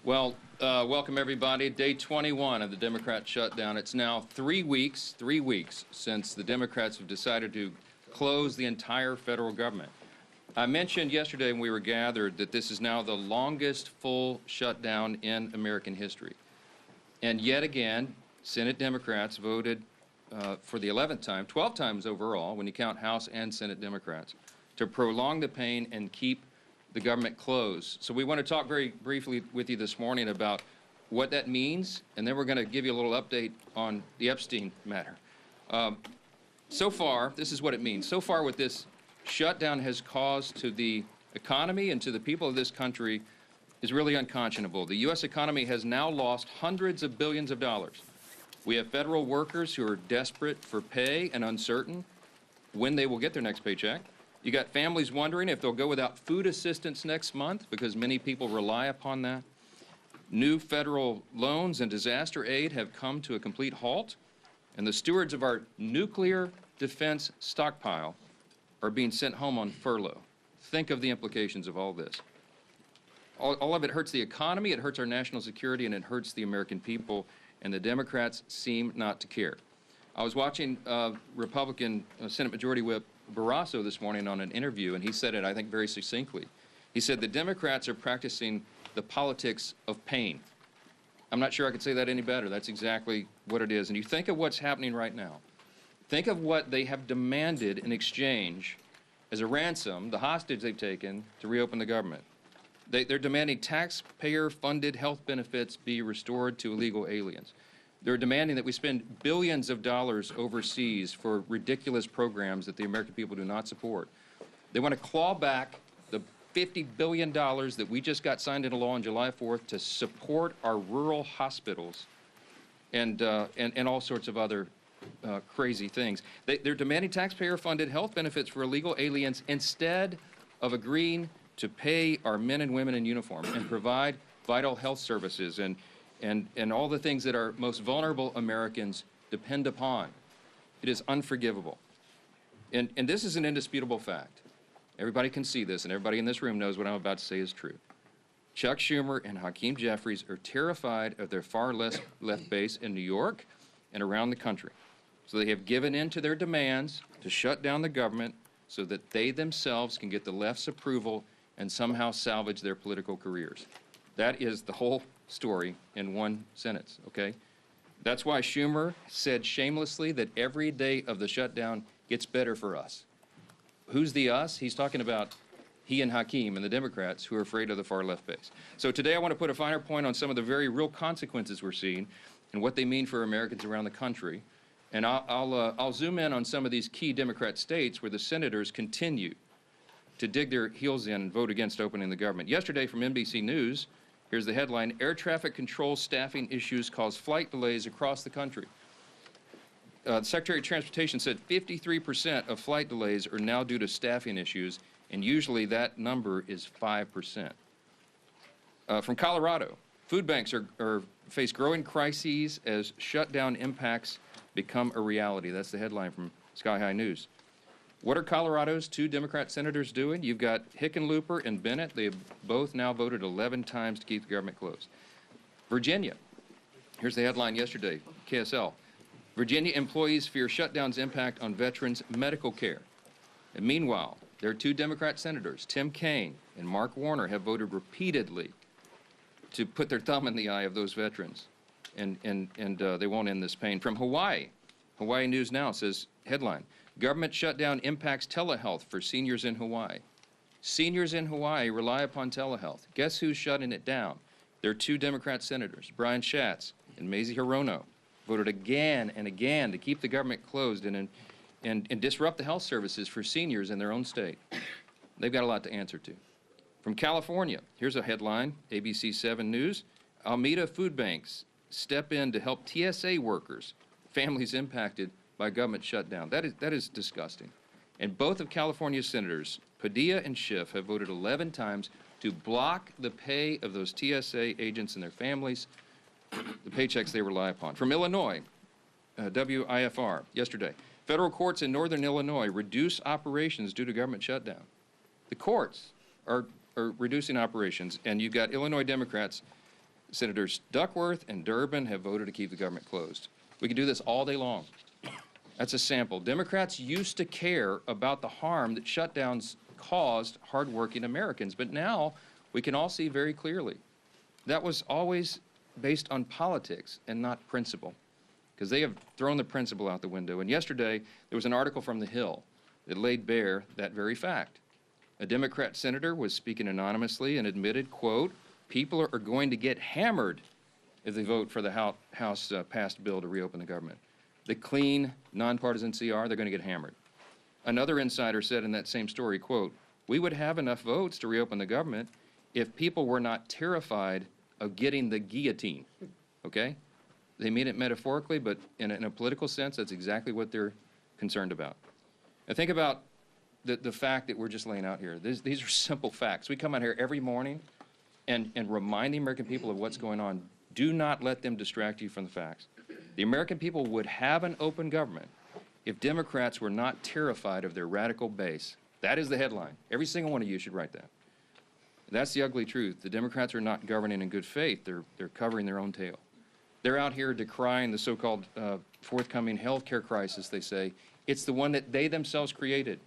Welcome everybody. Day 21 of the Democrat shutdown. It's now 3 weeks since the Democrats have decided to close the entire federal government. I mentioned yesterday when we were gathered that this is now the longest full shutdown in American history. And yet again, Senate Democrats voted for the 11th time, 12 times overall, when you count House and Senate Democrats, to prolong the pain and keep the government closed. So we want to talk very briefly with you this morning about what that means, and then we're going to give you a little update on the Epstein matter. So far, this is what it means. So far, what this shutdown has caused to the economy and to the people of this country is really unconscionable. The U.S. economy has now lost hundreds of billions of dollars. We have federal workers who are desperate for pay and uncertain when they will get their next paycheck. You got families wondering if they'll go without food assistance next month because many people rely upon that. New federal loans and disaster aid have come to a complete halt, and the stewards of our nuclear defense stockpile are being sent home on furlough. Think of the implications of all this. All of it hurts the economy, it hurts our national security, and it hurts the American people, and the Democrats seem not to care. I was watching Republican Senate Majority Whip Barrasso this morning on an interview, and he said it, I think, very succinctly. He said the Democrats are practicing the politics of pain. I'm not sure I could say that any better. That's exactly what it is. And you think of what's happening right now. Think of what they have demanded in exchange as a ransom, the hostage they've taken to reopen the government. They're demanding taxpayer-funded health benefits be restored to illegal aliens. They're demanding that we spend billions of dollars overseas for ridiculous programs that the American people do not support. They want to claw back the $50 billion that we just got signed into law on July 4th to support our rural hospitals and all sorts of other crazy things. They're demanding taxpayer-funded health benefits for illegal aliens instead of agreeing to pay our men and women in uniform and provide vital health services and all the things that our most vulnerable Americans depend upon. It is unforgivable. And this is an indisputable fact. Everybody can see this, and everybody in this room knows what I'm about to say is true. Chuck Schumer and Hakeem Jeffries are terrified of their far left base in New York and around the country. So they have given in to their demands to shut down the government so that they themselves can get the left's approval and somehow salvage their political careers. That is the whole story in one sentence, okay? That's why Schumer said shamelessly that every day of the shutdown gets better for us. Who's the us? He's talking about he and Hakeem and the Democrats who are afraid of the far left base. So today I want to put a finer point on some of the very real consequences we're seeing and what they mean for Americans around the country. And I'll zoom in on some of these key Democrat states where the senators continue to dig their heels in and vote against opening the government. Yesterday from NBC News, here's the headline: air traffic control staffing issues cause flight delays across the country. The Secretary of Transportation said 53% of flight delays are now due to staffing issues, and usually that number is 5%. From Colorado, food banks face growing crises as shutdown impacts become a reality. That's the headline from Sky High News. What are Colorado's two Democrat senators doing? You've got Hickenlooper and Bennett. They have both now voted 11 times to keep the government closed. Virginia. Here's the headline yesterday, KSL. Virginia employees fear shutdown's impact on veterans' medical care. And meanwhile, there are two Democrat senators, Tim Kaine and Mark Warner, have voted repeatedly to put their thumb in the eye of those veterans. And they won't end this pain. From Hawaii, Hawaii News Now says, headline, government shutdown impacts telehealth for seniors in Hawaii. Seniors in Hawaii rely upon telehealth. Guess who's shutting it down? There are two Democrat senators, Brian Schatz and Mazie Hirono, voted again and again to keep the government closed and disrupt the health services for seniors in their own state. They've got a lot to answer to. From California, here's a headline, ABC 7 News. Alameda food banks step in to help TSA workers, families impacted by government shutdown. That is disgusting. And both of California's senators, Padilla and Schiff, have voted 11 times to block the pay of those TSA agents and their families, the paychecks they rely upon. From Illinois, WIFR, yesterday, federal courts in northern Illinois reduce operations due to government shutdown. The courts are reducing operations, and you've got Illinois Democrats Senators Duckworth and Durbin have voted to keep the government closed. We can do this all day long. That's a sample. Democrats used to care about the harm that shutdowns caused hardworking Americans, but now we can all see very clearly that was always based on politics and not principle, because they have thrown the principle out the window. And yesterday, there was an article from The Hill that laid bare that very fact. A Democrat senator was speaking anonymously and admitted, quote, people are going to get hammered if they vote for the House passed bill to reopen the government. The clean, nonpartisan CR, they're going to get hammered. Another insider said in that same story, quote, we would have enough votes to reopen the government if people were not terrified of getting the guillotine, okay? They mean it metaphorically, but in a political sense, that's exactly what they're concerned about. And think about the fact that we're just laying out here. These are simple facts. We come out here every morning and remind the American people of what's going on. Do not let them distract you from the facts. The American people would have an open government if Democrats were not terrified of their radical base. That is the headline. Every single one of you should write that. That's the ugly truth. The Democrats are not governing in good faith. They're covering their own tail. They're out here decrying the so-called forthcoming health care crisis, they say. It's the one that they themselves created.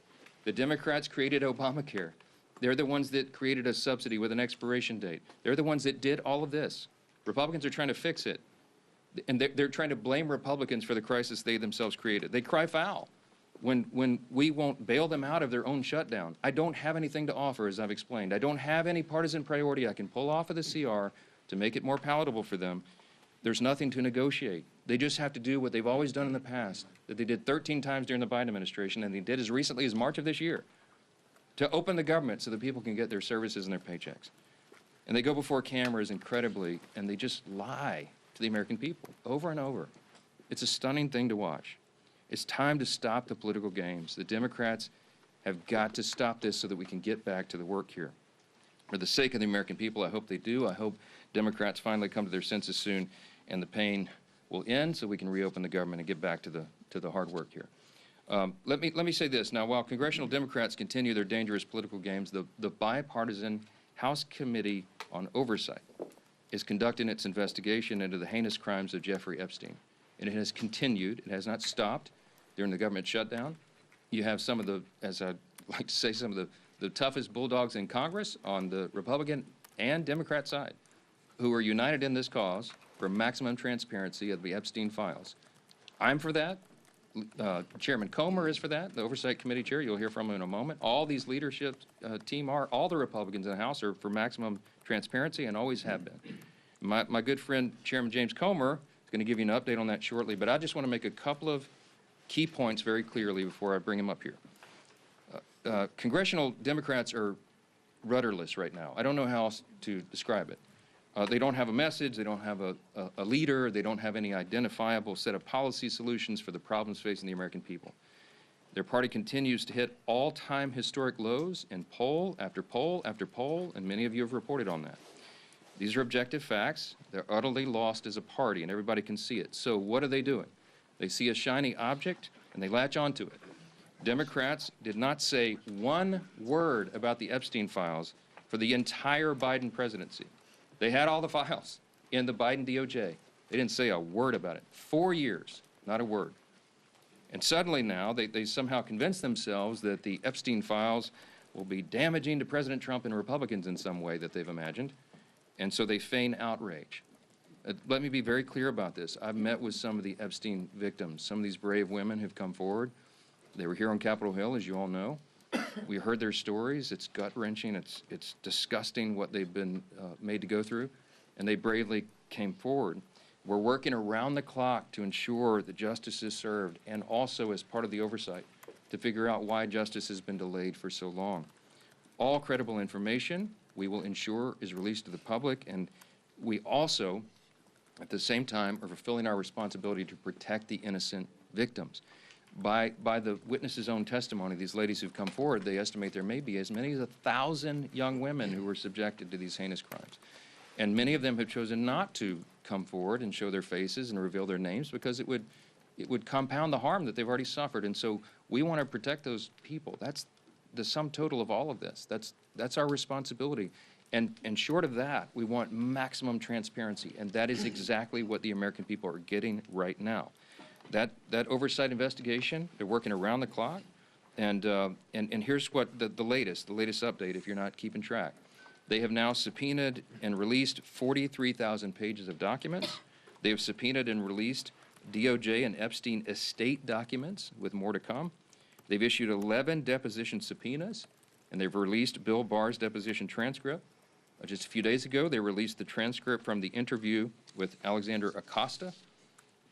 The Democrats created Obamacare. They're the ones that created a subsidy with an expiration date. They're the ones that did all of this. Republicans are trying to fix it. And they're trying to blame Republicans for the crisis they themselves created. They cry foul when we won't bail them out of their own shutdown. I don't have anything to offer, as I've explained. I don't have any partisan priority I can pull off of the CR to make it more palatable for them. There's nothing to negotiate. They just have to do what they've always done in the past, that they did 13 times during the Biden administration, and they did as recently as March of this year, to open the government so that people can get their services and their paychecks. And they go before cameras incredibly, and they just lie to the American people over and over. It's a stunning thing to watch. It's time to stop the political games. The Democrats have got to stop this so that we can get back to the work here. For the sake of the American people, I hope they do. I hope Democrats finally come to their senses soon and the pain will end so we can reopen the government and get back to the hard work here. Let me say this. Now, while congressional Democrats continue their dangerous political games, the bipartisan House Committee on Oversight is conducting its investigation into the heinous crimes of Jeffrey Epstein. And it has continued. It has not stopped during the government shutdown. You have some of the, as I'd like to say, some of the toughest bulldogs in Congress on the Republican and Democrat side who are united in this cause for maximum transparency of the Epstein files. I'm for that. Chairman Comer is for that, the Oversight Committee chair. You'll hear from him in a moment. All these leadership team are, all the Republicans in the House are for maximum transparency and always have been. My good friend, Chairman James Comer, is going to give you an update on that shortly, but I just want to make a couple of key points very clearly before I bring him up here. Congressional Democrats are rudderless right now. I don't know how else to describe it. They don't have a message, they don't have a leader, they don't have any identifiable set of policy solutions for the problems facing the American people. Their party continues to hit all-time historic lows in poll after poll after poll, and many of you have reported on that. These are objective facts. They're utterly lost as a party, and everybody can see it. So what are they doing? They see a shiny object, and they latch onto it. Democrats did not say one word about the Epstein files for the entire Biden presidency. They had all the files in the Biden DOJ. They didn't say a word about it. 4 years, not a word. And suddenly now, they somehow convince themselves that the Epstein files will be damaging to President Trump and Republicans in some way that they've imagined, and so they feign outrage. Let me be very clear about this. I've met with some of the Epstein victims. Some of these brave women have come forward. They were here on Capitol Hill, as you all know. We heard their stories. It's gut-wrenching. It's disgusting what they've been made to go through, and they bravely came forward. We're working around the clock to ensure that justice is served, and also as part of the oversight to figure out why justice has been delayed for so long. All credible information we will ensure is released to the public, and we also, at the same time, are fulfilling our responsibility to protect the innocent victims. By the witnesses' own testimony, these ladies who've come forward, they estimate there may be as many as 1,000 young women who were subjected to these heinous crimes. And many of them have chosen not to come forward and show their faces and reveal their names because it would compound the harm that they've already suffered. And so we want to protect those people. That's the sum total of all of this. That's our responsibility. And short of that, we want maximum transparency, and that is exactly what the American people are getting right now. That oversight investigation, they're working around the clock, and here's what the latest update, if you're not keeping track. They have now subpoenaed and released 43,000 pages of documents. They have subpoenaed and released DOJ and Epstein estate documents, with more to come. They've issued 11 deposition subpoenas, and they've released Bill Barr's deposition transcript. Just a few days ago, they released the transcript from the interview with Alexander Acosta.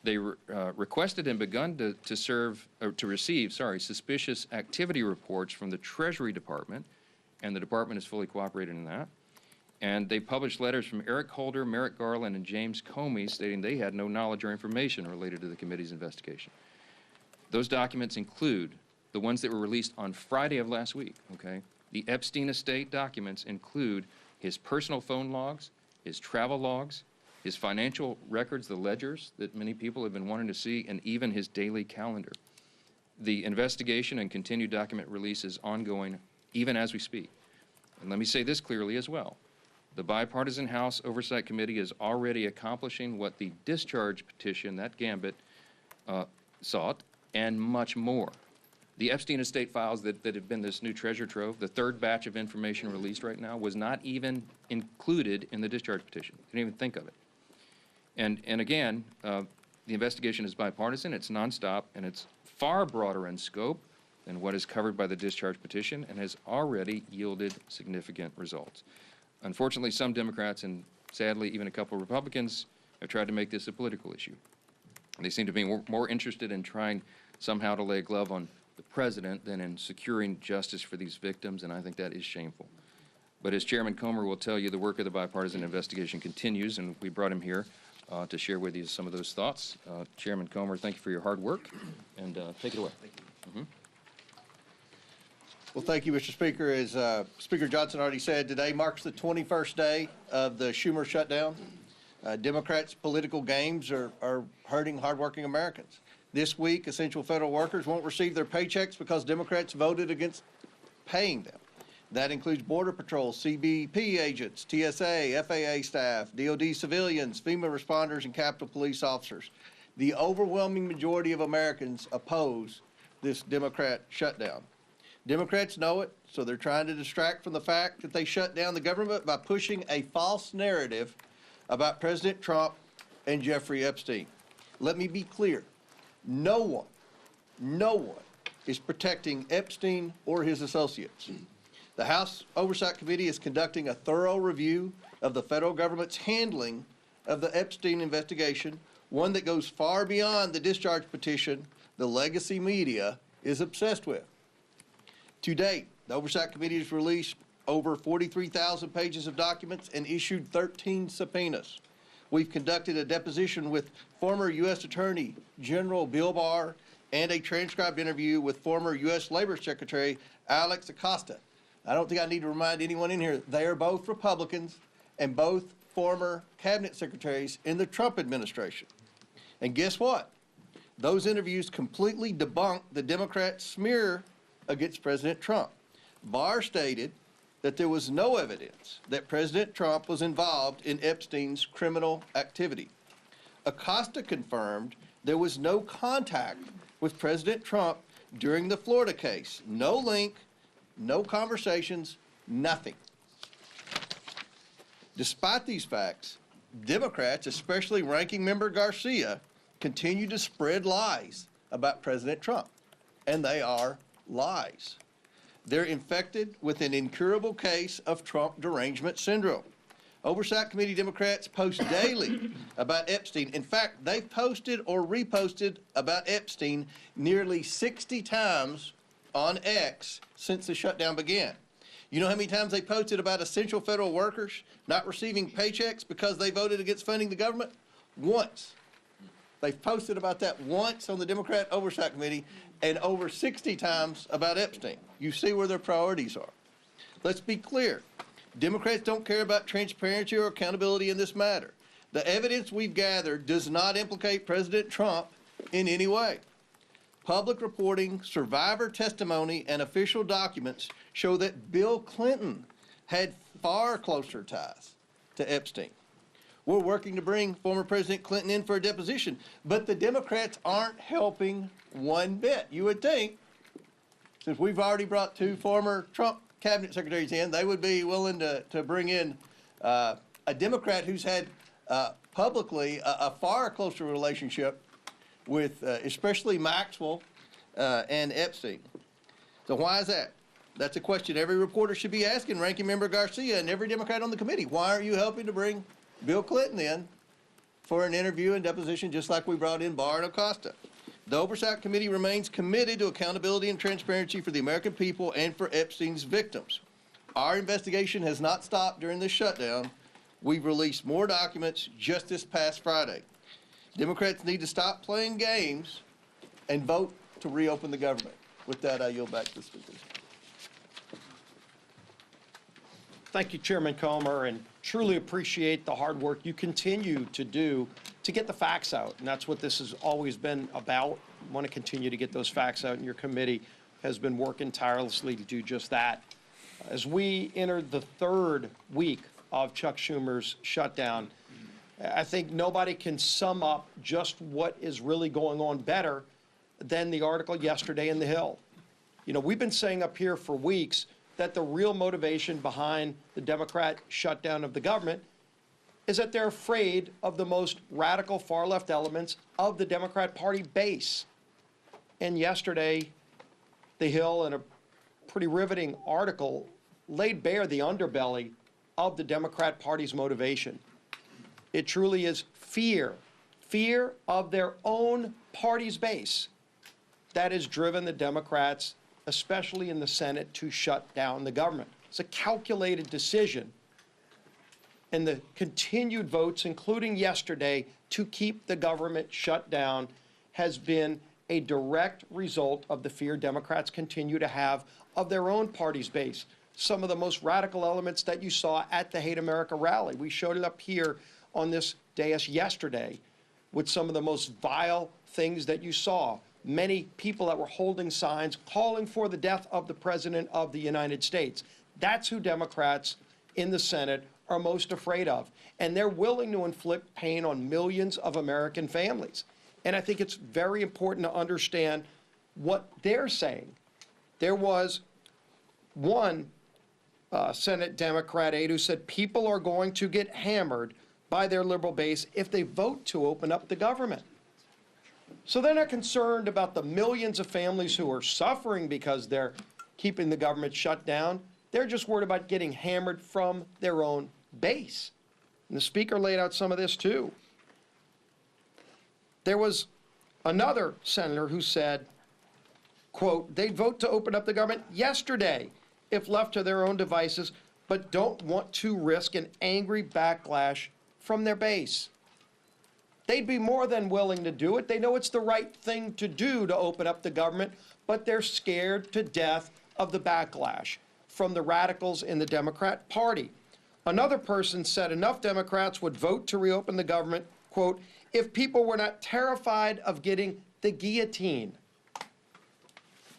They requested and begun to receive suspicious activity reports from the Treasury Department, and the department has fully cooperated in that. And they published letters from Eric Holder, Merrick Garland, and James Comey stating they had no knowledge or information related to the committee's investigation. Those documents include the ones that were released on Friday of last week, okay? The Epstein estate documents include his personal phone logs, his travel logs, his financial records, the ledgers that many people have been wanting to see, and even his daily calendar. The investigation and continued document release is ongoing even as we speak. And let me say this clearly as well. The Bipartisan House Oversight Committee is already accomplishing what the discharge petition, that gambit, sought, and much more. The Epstein estate files that have been this new treasure trove, the third batch of information released right now, was not even included in the discharge petition. Didn't even think of it. And again, the investigation is bipartisan, it's nonstop, and it's far broader in scope than what is covered by the discharge petition, and has already yielded significant results. Unfortunately, some Democrats, and sadly even a couple of Republicans, have tried to make this a political issue. They seem to be more interested in trying somehow to lay a glove on the president than in securing justice for these victims, and I think that is shameful. But as Chairman Comer will tell you, the work of the bipartisan investigation continues, and we brought him here to share with you some of those thoughts. Chairman Comer, thank you for your hard work, and take it away. Thank you. Well, thank you, Mr. Speaker. As Speaker Johnson already said, today marks the 21st day of the Schumer shutdown. Democrats' political games are hurting hardworking Americans. This week, essential federal workers won't receive their paychecks because Democrats voted against paying them. That includes Border Patrol, CBP agents, TSA, FAA staff, DOD civilians, FEMA responders, and Capitol Police officers. The overwhelming majority of Americans oppose this Democrat shutdown. Democrats know it, so they're trying to distract from the fact that they shut down the government by pushing a false narrative about President Trump and Jeffrey Epstein. Let me be clear. No one is protecting Epstein or his associates. The House Oversight Committee is conducting a thorough review of the federal government's handling of the Epstein investigation, one that goes far beyond the discharge petition the legacy media is obsessed with. To date, the Oversight Committee has released over 43,000 pages of documents and issued 13 subpoenas. We've conducted a deposition with former U.S. Attorney General Bill Barr and a transcribed interview with former U.S. Labor Secretary Alex Acosta. I don't think I need to remind anyone in here, they are both Republicans and both former cabinet secretaries in the Trump administration. And guess what? Those interviews completely debunked the Democrat smear against President Trump. Barr stated that there was no evidence that President Trump was involved in Epstein's criminal activity. Acosta confirmed there was no contact with President Trump during the Florida case. No link, no conversations, nothing. Despite these facts, Democrats, especially Ranking Member Garcia, continue to spread lies about President Trump, and they are lies. They're infected with an incurable case of Trump derangement syndrome. Oversight Committee Democrats post daily about Epstein. In fact, they've posted or reposted about Epstein nearly 60 times on X since the shutdown began. You know how many times they posted about essential federal workers not receiving paychecks because they voted against funding the government? Once. They've posted about that once on the Democrat Oversight Committee, and over 60 times about Epstein. You see where their priorities are. Let's be clear. Democrats don't care about transparency or accountability in this matter. The evidence we've gathered does not implicate President Trump in any way. Public reporting, survivor testimony, and official documents show that Bill Clinton had far closer ties to Epstein. We're working to bring former President Clinton in for a deposition, but the Democrats aren't helping one bit. You would think, since we've already brought 2 former Trump cabinet secretaries in, they would be willing to bring in a Democrat who's had publicly a far closer relationship with especially Maxwell and Epstein. So why is that? That's a question every reporter should be asking Ranking Member Garcia and every Democrat on the committee. Why aren't you helping to bring Bill Clinton in for an interview and deposition just like we brought in Barr and Acosta? The Oversight Committee remains committed to accountability and transparency for the American people and for Epstein's victims. Our investigation has not stopped during this shutdown. We've released more documents just this past Friday. Democrats need to stop playing games and vote to reopen the government. With that, I yield back to the speakers. Thank you, Chairman Comer, and truly appreciate the hard work you continue to do to get the facts out. And that's what this has always been about. I want to continue to get those facts out, and your committee has been working tirelessly to do just that. As we enter the 3rd week of Chuck Schumer's shutdown, I think nobody can sum up just what is really going on better than the article yesterday in The Hill. You know, we've been saying up here for weeks that the real motivation behind the Democrat shutdown of the government is that they're afraid of the most radical far-left elements of the Democrat Party base. And yesterday, The Hill, in a pretty riveting article, laid bare the underbelly of the Democrat Party's motivation. It truly is fear of their own party's base that has driven the Democrats, especially in the Senate, to shut down the government. It's a calculated decision. And the continued votes, including yesterday, to keep the government shut down has been a direct result of the fear Democrats continue to have of their own party's base. Some of the most radical elements that you saw at the Hate America rally. We showed it up here on this dais yesterday with some of the most vile things that you saw. Many people that were holding signs calling for the death of the President of the United States. That's who Democrats in the Senate are most afraid of. And they're willing to inflict pain on millions of American families. And I think it's very important to understand what they're saying. There was one Senate Democrat aide who said people are going to get hammered by their liberal base if they vote to open up the government. So they're not concerned about the millions of families who are suffering because they're keeping the government shut down. They're just worried about getting hammered from their own base. And the Speaker laid out some of this too. There was another senator who said, quote, they'd vote to open up the government yesterday if left to their own devices, but don't want to risk an angry backlash from their base. They'd be more than willing to do it. They know it's the right thing to do to open up the government, but they're scared to death of the backlash from the radicals in the Democrat Party. Another person said enough Democrats would vote to reopen the government, quote, if people were not terrified of getting the guillotine.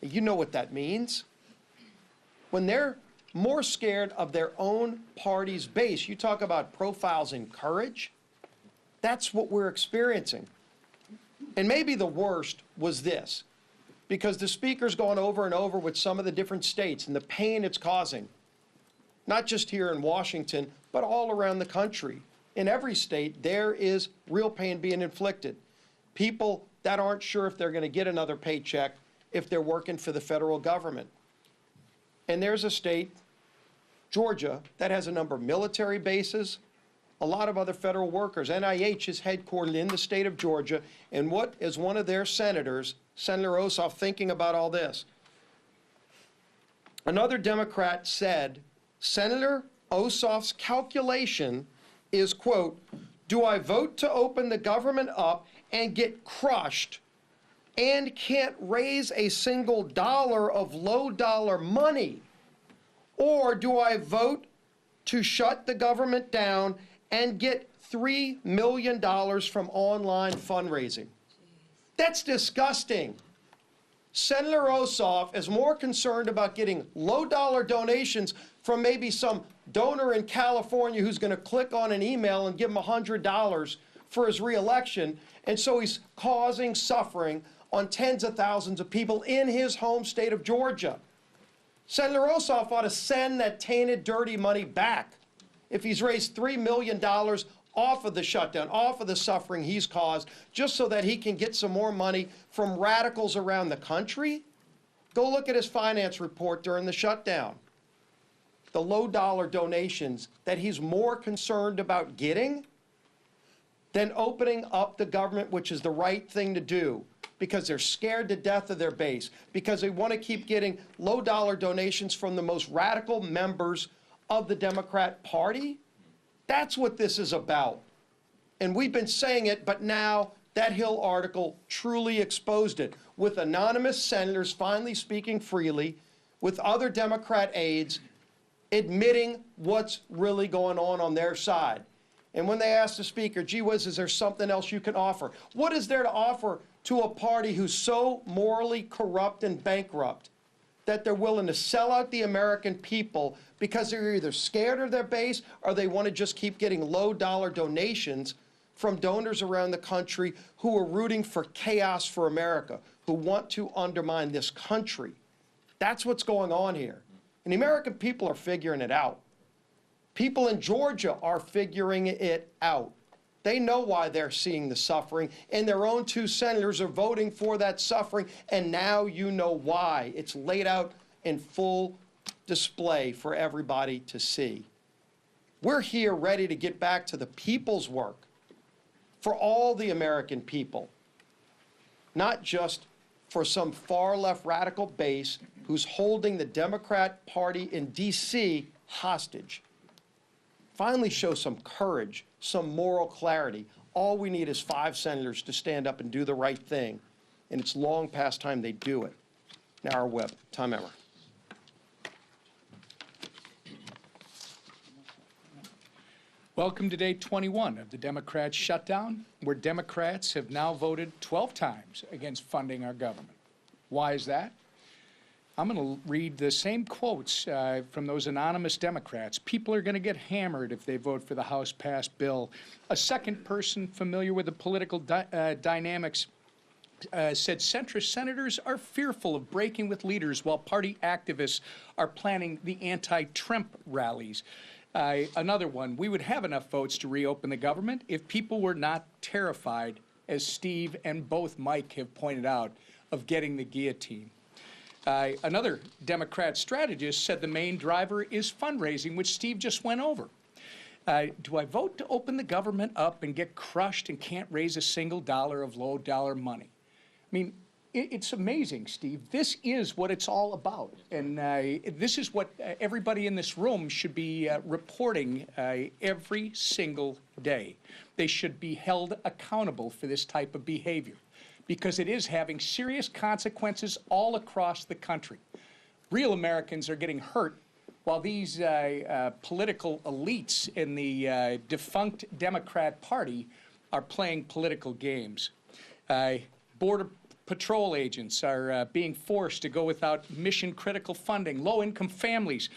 You know what that means. When they're more scared of their own party's base, you talk about profiles in courage, that's what we're experiencing. And maybe the worst was this, because the Speaker's gone over and over with some of the different states and the pain it's causing, not just here in Washington, but all around the country. In every state, there is real pain being inflicted. People that aren't sure if they're going to get another paycheck if they're working for the federal government. And there's a state, Georgia, that has a number of military bases, a lot of other federal workers. NIH is headquartered in the state of Georgia. And what is one of their senators, Senator Ossoff, thinking about all this? Another Democrat said, Senator Ossoff's calculation is, quote, do I vote to open the government up and get crushed and can't raise a single dollar of low dollar money? Or do I vote to shut the government down and get $3 million from online fundraising? That's disgusting. Senator Ossoff is more concerned about getting low dollar donations from maybe some donor in California who's going to click on an email and give him $100 for his reelection. And so he's causing suffering on tens of thousands of people in his home state of Georgia. Senator Ossoff ought to send that tainted, dirty money back if he's raised $3 million off of the shutdown, off of the suffering he's caused, just so that he can get some more money from radicals around the country. Go look at his finance report during the shutdown. The low-dollar donations that he's more concerned about getting than opening up the government, which is the right thing to do, because they're scared to death of their base, because they want to keep getting low-dollar donations from the most radical members of the Democrat Party. That's what this is about. And we've been saying it, but now that Hill article truly exposed it, with anonymous senators finally speaking freely, with other Democrat aides admitting what's really going on their side. And when they asked the speaker, gee whiz, is there something else you can offer? What is there to offer to a party who's so morally corrupt and bankrupt that they're willing to sell out the American people because they're either scared of their base or they want to just keep getting low-dollar donations from donors around the country who are rooting for chaos for America, who want to undermine this country? That's what's going on here. And the American people are figuring it out. People in Georgia are figuring it out. They know why they're seeing the suffering, and their own two senators are voting for that suffering, and now you know why. It's laid out in full display for everybody to see. We're here ready to get back to the people's work for all the American people, not just for some far-left radical base who's holding the Democrat Party in D.C. hostage. Finally show some courage, some moral clarity. All we need is 5 senators to stand up and do the right thing, and it's long past time they do it. Now our whip, Tom Emmer. Welcome to day 21 of the Democrats' shutdown, where Democrats have now voted 12 times against funding our government. Why is that? I'm going to read the same quotes from those anonymous Democrats. People are going to get hammered if they vote for the House-passed bill. A second person familiar with the political dynamics said centrist senators are fearful of breaking with leaders while party activists are planning the anti-Trump rallies. Another one, we would have enough votes to reopen the government if people were not terrified, as Steve and both Mike have pointed out, of getting the guillotine. Another Democrat strategist said the main driver is fundraising, which Steve just went over. Do I vote to open the government up and get crushed and can't raise a single dollar of low-dollar money? I mean, it's amazing, Steve. This is what it's all about. And this is what everybody in this room should be reporting every single day. They should be held accountable for this type of behavior, because it is having serious consequences all across the country. Real Americans are getting hurt while these political elites in the defunct Democrat Party are playing political games. Border Patrol agents are being forced to go without mission-critical funding. Low-income families,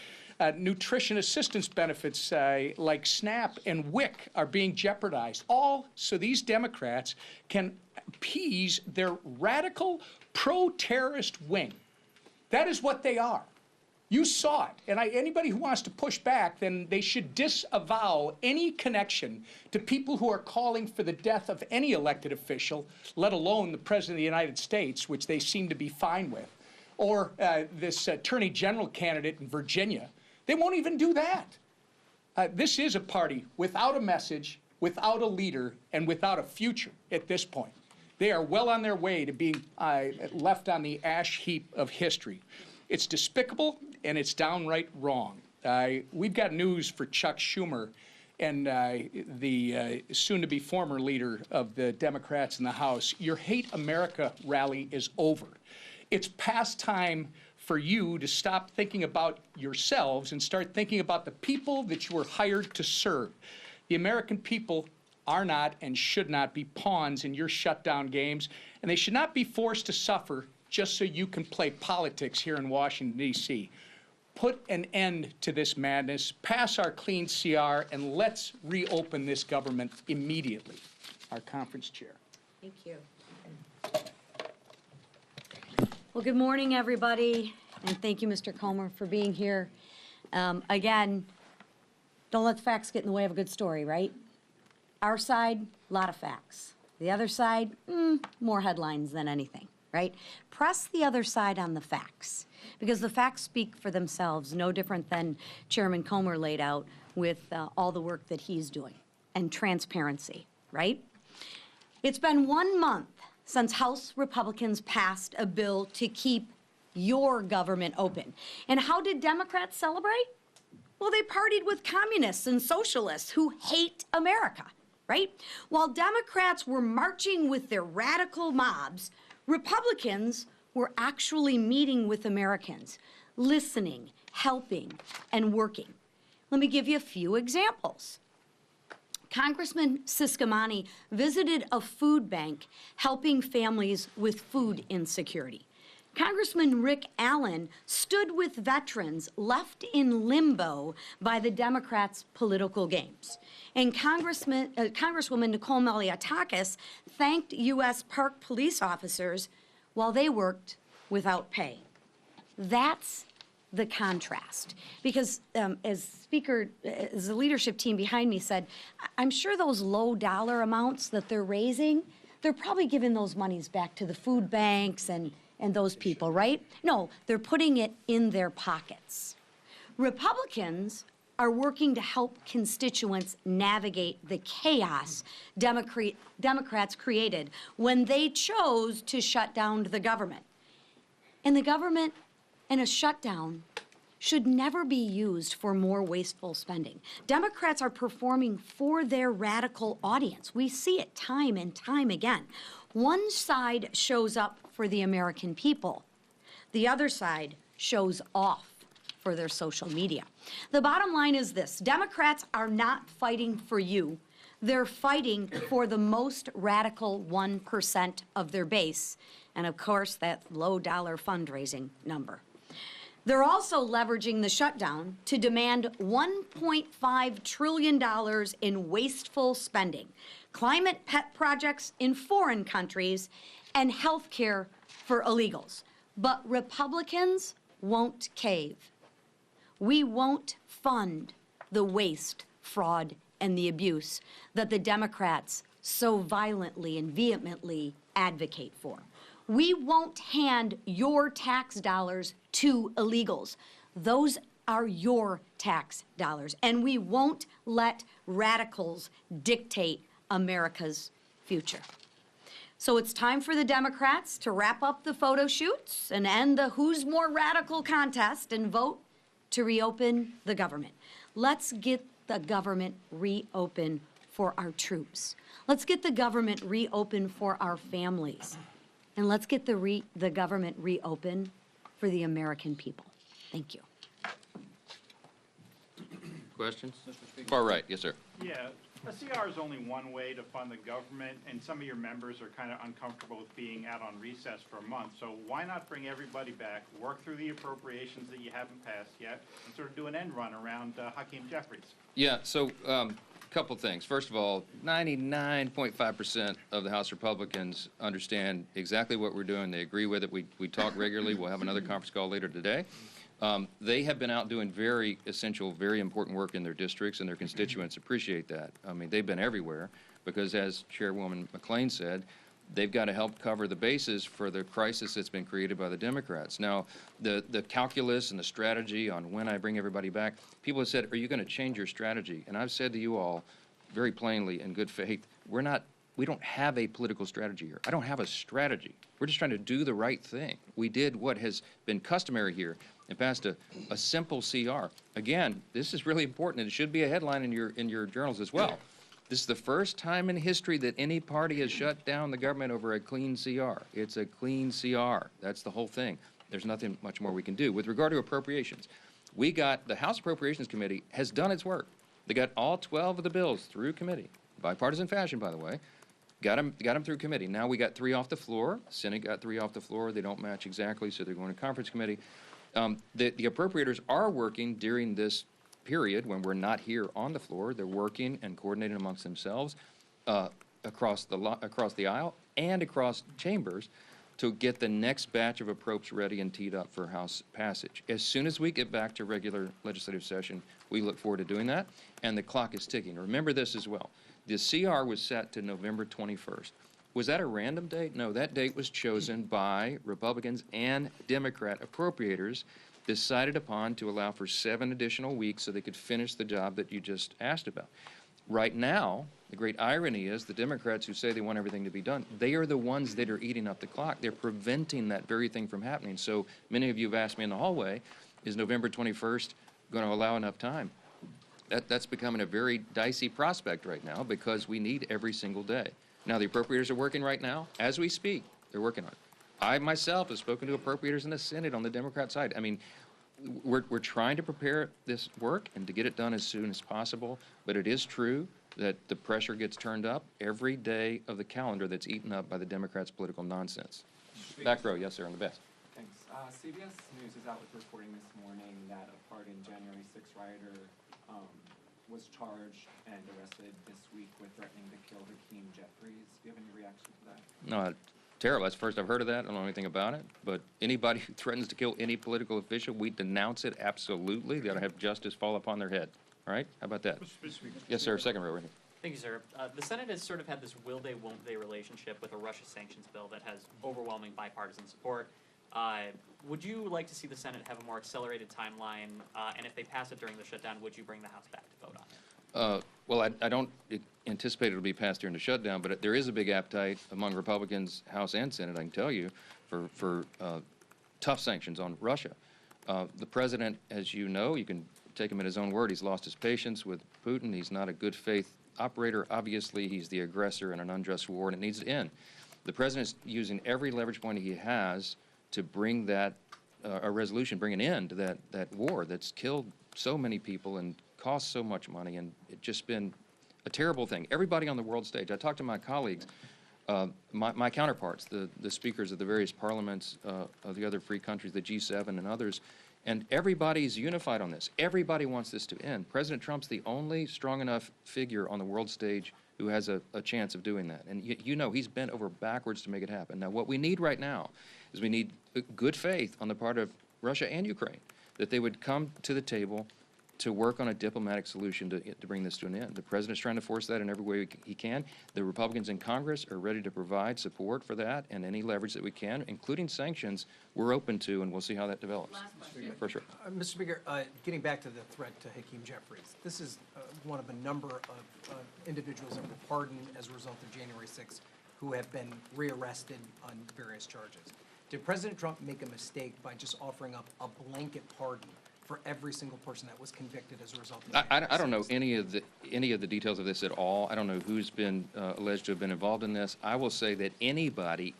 nutrition assistance benefits like SNAP and WIC are being jeopardized, all so these Democrats can appease their radical pro-terrorist wing. That is what they are. You saw it. And anybody who wants to push back, then they should disavow any connection to people who are calling for the death of any elected official, let alone the President of the United States, which they seem to be fine with, or this Attorney General candidate in Virginia. They won't even do that. This is a party without a message, without a leader, and without a future at this point. They are well on their way to being left on the ash heap of history. It's despicable, and it's downright wrong. We've got news for Chuck Schumer and the soon-to-be former leader of the Democrats in the House. Your Hate America rally is over. It's past time for you to stop thinking about yourselves and start thinking about the people that you were hired to serve. The American people are not and should not be pawns in your shutdown games, and they should not be forced to suffer just so you can play politics here in Washington, D.C. put an end to this madness, pass our clean CR, and let's reopen this government immediately. Our conference chair. Thank you. Well, good morning, everybody, and thank you, Mr. Comer, for being here. Again, don't let the facts get in the way of a good story, right? Our side, a lot of facts. The other side, more headlines than anything, right? Press the other side on the facts, because the facts speak for themselves, no different than Chairman Comer laid out with all the work that he's doing, and transparency, right? It's been 1 month since House Republicans passed a bill to keep your government open. And how did Democrats celebrate? Well, they partied with communists and socialists who hate America, right? While Democrats were marching with their radical mobs, Republicans were actually meeting with Americans, listening, helping, and working. Let me give you a few examples. Congressman Ciscomani visited a food bank helping families with food insecurity. Congressman Rick Allen stood with veterans left in limbo by the Democrats' political games. And Congresswoman Nicole Malliotakis thanked U.S. Park police officers while they worked without pay. That's the contrast. Because as the leadership team behind me said, I'm sure those low dollar amounts that they're raising, they're probably giving those monies back to the food banks and those people, right? No, they're putting it in their pockets. Republicans are working to help constituents navigate the chaos Democrats created when they chose to shut down the government. And the government and a shutdown should never be used for more wasteful spending. Democrats are performing for their radical audience. We see it time and time again. One side shows up for the American people. The other side shows off for their social media. The bottom line is this: Democrats are not fighting for you. They're fighting for the most radical 1% of their base, and of course, that low-dollar fundraising number. They're also leveraging the shutdown to demand $1.5 trillion in wasteful spending, climate pet projects in foreign countries, and health care for illegals. But Republicans won't cave. We won't fund the waste, fraud, and the abuse that the Democrats so violently and vehemently advocate for. We won't hand your tax dollars to illegals. Those are your tax dollars. And we won't let radicals dictate America's future. So it's time for the Democrats to wrap up the photo shoots and end the who's more radical contest and vote to reopen the government. Let's get the government reopened for our troops. Let's get the government reopened for our families. And let's get the government reopened for the American people. Thank you. Questions? Far right, yes, sir. Yeah, a CR is only one way to fund the government, and some of your members are kind of uncomfortable with being out on recess for a month. So why not bring everybody back, work through the appropriations that you haven't passed yet, and sort of do an end run around Hakeem Jeffries? Yeah, so couple things. First of all, 99.5% of the House Republicans understand exactly what we're doing. They agree with it. We talk regularly. We'll have another conference call later today. They have been out doing very essential, very important work in their districts, and their constituents appreciate that. I mean, they've been everywhere because, as Chairwoman McClain said, they've got to help cover the bases for the crisis that's been created by the Democrats. Now, the calculus and the strategy on when I bring everybody back, people have said, are you going to change your strategy? And I've said to you all very plainly, in good faith, we don't have a political strategy here. I don't have a strategy. We're just trying to do the right thing. We did what has been customary here and passed a simple CR. Again, this is really important, and it should be a headline in your journals as well. This is the first time in history that any party has shut down the government over a clean CR. It's a clean CR. That's the whole thing. There's nothing much more we can do. With regard to appropriations, the House Appropriations Committee has done its work. They got all 12 of the bills through committee, bipartisan fashion, by the way. Got them through committee. Now we got 3 off the floor. Senate got 3 off the floor. They don't match exactly, so they're going to conference committee. The appropriators are working during this period when we're not here on the floor. They're working and coordinating amongst themselves across the aisle and across chambers to get the next batch of approps ready and teed up for House passage. As soon as we get back to regular legislative session, we look forward to doing that, and the clock is ticking. Remember this as well. The CR was set to November 21st. Was that a random date? No, that date was chosen by Republicans and Democrat appropriators, decided upon to allow for 7 additional weeks so they could finish the job that you just asked about. Right now, the great irony is the Democrats who say they want everything to be done, they are the ones that are eating up the clock. They're preventing that very thing from happening. So many of you have asked me in the hallway, is November 21st going to allow enough time? That's becoming a very dicey prospect right now because we need every single day. Now, the appropriators are working right now. As we speak, they're working on it. I myself have spoken to appropriators in the Senate on the Democrat side. I mean, we're trying to prepare this work and to get it done as soon as possible, but it is true that the pressure gets turned up every day of the calendar that's eaten up by the Democrats' political nonsense. Back row, yes, sir, on the best. Thanks. CBS News is out with reporting this morning that a part in January 6th rioter was charged and arrested this week with threatening to kill Hakeem Jeffries. Do you have any reaction to that? No, terrible. That's the first I've heard of that. I don't know anything about it. But anybody who threatens to kill any political official, we denounce it absolutely. They ought to have justice fall upon their head. All right? How about that? Yes, sir. Second row right here. Thank you, sir. The Senate has sort of had this will-they, won't-they relationship with a Russia sanctions bill that has overwhelming bipartisan support. Would you like to see the Senate have a more accelerated timeline? And if they pass it during the shutdown, would you bring the House back to vote on it? Well, I don't anticipate it'll be passed during the shutdown, but there is a big appetite among Republicans, House and Senate, I can tell you, for tough sanctions on Russia. The president, as you know, you can take him at his own word, he's lost his patience with Putin. He's not a good faith operator. Obviously, he's the aggressor in an unjust war, and it needs to end. The president's using every leverage point he has to bring that a resolution, bring an end to that war that's killed so many people and cost so much money, and it's just been a terrible thing. Everybody on the world stage, I talked to my colleagues, my counterparts, the speakers of the various parliaments of the other free countries, the G7 and others, and everybody's unified on this. Everybody wants this to end. President Trump's the only strong enough figure on the world stage who has a chance of doing that. And you know he's bent over backwards to make it happen. Now, what we need right now is we need good faith on the part of Russia and Ukraine, that they would come to the table to work on a diplomatic solution to bring this to an end. The president's trying to force that in every way he can. The Republicans in Congress are ready to provide support for that, and any leverage that we can, including sanctions, we're open to, and we'll see how that develops. For sure. Mr. Speaker, getting back to the threat to Hakeem Jeffries, this is one of a number of individuals that were pardoned as a result of January 6th who have been rearrested on various charges. Did President Trump make a mistake by just offering up a blanket pardon for every single person that was convicted as a result of I don't know any of the details of this at all. I don't know who's been alleged to have been involved in this. I will say that anybody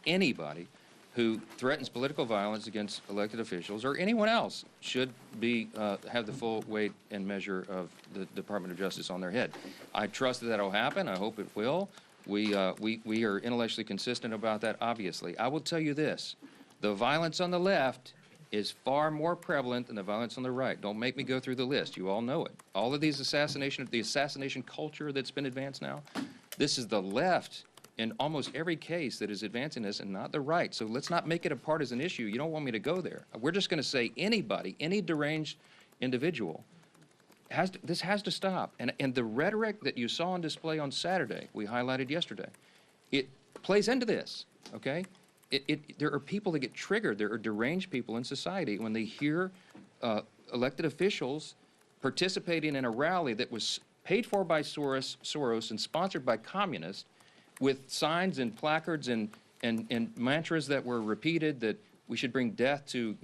who threatens political violence against elected officials or anyone else should be have the full weight and measure of the Department of Justice on their head. I trust that that'll happen. I hope it will. We are intellectually consistent about that, obviously. I will tell you this. The violence on the left is far more prevalent than the violence on the right. Don't make me go through the list. You all know it. All of these the assassination culture that's been advanced now, this is the left in almost every case that is advancing this and not the right. So let's not make it a partisan issue. You don't want me to go there. We're just going to say anybody, any deranged individual, this has to stop. And the rhetoric that you saw on display on Saturday, we highlighted yesterday, it plays into this, okay? There are people that get triggered. There are deranged people in society when they hear elected officials participating in a rally that was paid for by Soros and sponsored by communists with signs and placards and mantras that were repeated that we should bring death to,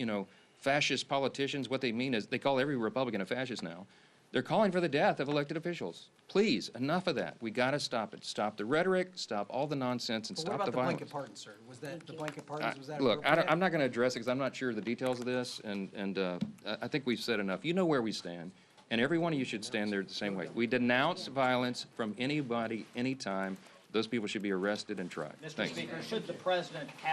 fascist politicians. What they mean is they call every Republican a fascist now. They're calling for the death of elected officials. Please, enough of that. We got to stop it. Stop the rhetoric, stop all the nonsense, and stop the violence. What about the blanket pardon, sir? Was that the blanket pardons? Was that look, appropriate? I'm not going to address it because I'm not sure of the details of this, and I think we've said enough. You know where we stand, and every one of you should stand there the same way. We denounce violence from anybody, anytime. Those people should be arrested and tried. Mr. Speaker, should the president have